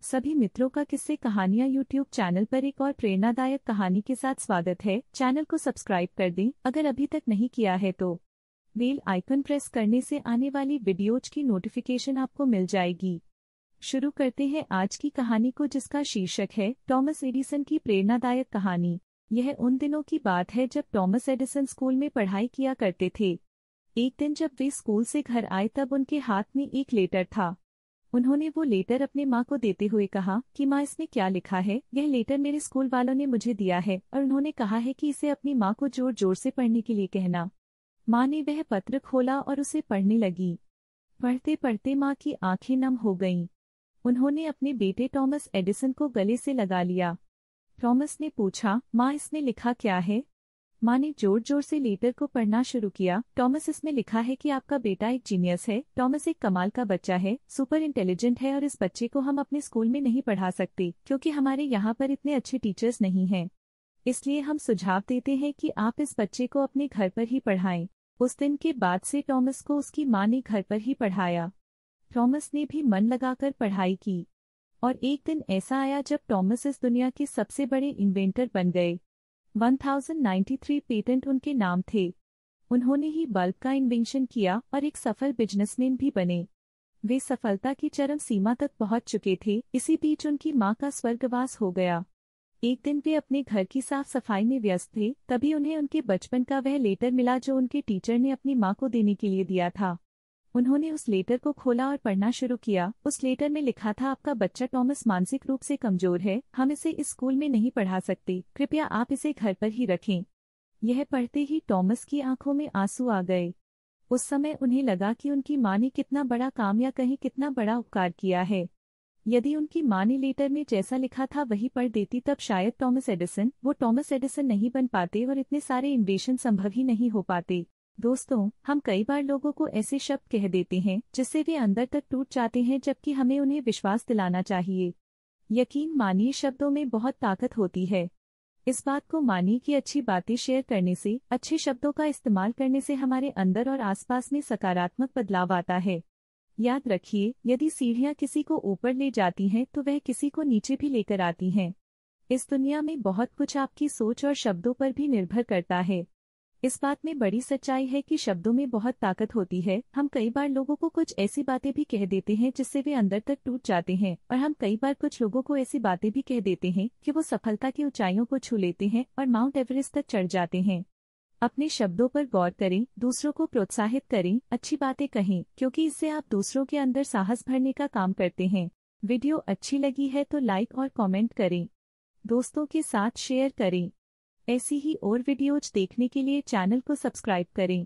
सभी मित्रों का किस्से कहानियाँ यूट्यूब चैनल पर एक और प्रेरणादायक कहानी के साथ स्वागत है। चैनल को सब्सक्राइब कर दें अगर अभी तक नहीं किया है तो। बेल आइकन प्रेस करने से आने वाली वीडियोज की नोटिफिकेशन आपको मिल जाएगी। शुरू करते हैं आज की कहानी को, जिसका शीर्षक है टॉमस एडिसन की प्रेरणादायक कहानी। यह उन दिनों की बात है जब टॉमस एडिसन स्कूल में पढ़ाई किया करते थे। एक दिन जब वे स्कूल से घर आए तब उनके हाथ में एक लेटर था। उन्होंने वो लेटर अपने माँ को देते हुए कहा कि माँ, इसमें क्या लिखा है? यह लेटर मेरे स्कूल वालों ने मुझे दिया है और उन्होंने कहा है कि इसे अपनी माँ को जोर जोर से पढ़ने के लिए कहना। माँ ने वह पत्र खोला और उसे पढ़ने लगी। पढ़ते पढ़ते माँ की आंखें नम हो गईं। उन्होंने अपने बेटे टॉमस एडिसन को गले से लगा लिया। टॉमस ने पूछा, माँ, इसमें लिखा क्या है? माँ ने जोर जोर से लेटर को पढ़ना शुरू किया। टॉमस, इसमें लिखा है कि आपका बेटा एक जीनियस है। टॉमस एक कमाल का बच्चा है, सुपर इंटेलिजेंट है और इस बच्चे को हम अपने स्कूल में नहीं पढ़ा सकते क्योंकि हमारे यहाँ पर इतने अच्छे टीचर्स नहीं हैं। इसलिए हम सुझाव देते हैं कि आप इस बच्चे को अपने घर पर ही पढ़ाएं। उस दिन के बाद से टॉमस को उसकी माँ ने घर पर ही पढ़ाया। टॉमस ने भी मन लगाकर पढ़ाई की और एक दिन ऐसा आया जब टॉमस इस दुनिया के सबसे बड़े इन्वेंटर बन गए। 1093 पेटेंट उनके नाम थे। उन्होंने ही बल्ब का इन्वेंशन किया और एक सफल बिजनेसमैन भी बने। वे सफलता की चरम सीमा तक पहुंच चुके थे। इसी बीच उनकी मां का स्वर्गवास हो गया। एक दिन वे अपने घर की साफ सफाई में व्यस्त थे, तभी उन्हें उनके बचपन का वह लेटर मिला जो उनके टीचर ने अपनी मां को देने के लिए दिया था। उन्होंने उस लेटर को खोला और पढ़ना शुरू किया। उस लेटर में लिखा था, आपका बच्चा टॉमस मानसिक रूप से कमजोर है, हम इसे इस स्कूल में नहीं पढ़ा सकते, कृपया आप इसे घर पर ही रखें। यह पढ़ते ही टॉमस की आंखों में आंसू आ गए। उस समय उन्हें लगा कि उनकी माँ ने कितना बड़ा काम या कहीं कितना बड़ा उपकार किया है। यदि उनकी माँ ने लेटर में जैसा लिखा था वही पढ़ देती तब शायद टॉमस एडिसन नहीं बन पाते और इतने सारे इन्वेंशन संभव ही नहीं हो पाते। दोस्तों, हम कई बार लोगों को ऐसे शब्द कह देते हैं जिससे वे अंदर तक टूट जाते हैं, जबकि हमें उन्हें विश्वास दिलाना चाहिए। यकीन मानिए, शब्दों में बहुत ताकत होती है। इस बात को मानिए कि अच्छी बातें शेयर करने से, अच्छे शब्दों का इस्तेमाल करने से हमारे अंदर और आसपास में सकारात्मक बदलाव आता है। याद रखिए, यदि सीढ़ियाँ किसी को ऊपर ले जाती हैं तो वह किसी को नीचे भी लेकर आती हैं। इस दुनिया में बहुत कुछ आपकी सोच और शब्दों पर भी निर्भर करता है। इस बात में बड़ी सच्चाई है कि शब्दों में बहुत ताकत होती है। हम कई बार लोगों को कुछ ऐसी बातें भी कह देते हैं जिससे वे अंदर तक टूट जाते हैं, और हम कई बार कुछ लोगों को ऐसी बातें भी कह देते हैं कि वो सफलता की ऊंचाइयों को छू लेते हैं और माउंट एवरेस्ट तक चढ़ जाते हैं। अपने शब्दों पर गौर करें, दूसरों को प्रोत्साहित करें, अच्छी बातें कहें, क्योंकि इससे आप दूसरों के अंदर साहस भरने का काम करते हैं। वीडियो अच्छी लगी है तो लाइक और कमेंट करें, दोस्तों के साथ शेयर करें। ऐसी ही और वीडियोज देखने के लिए चैनल को सब्सक्राइब करें।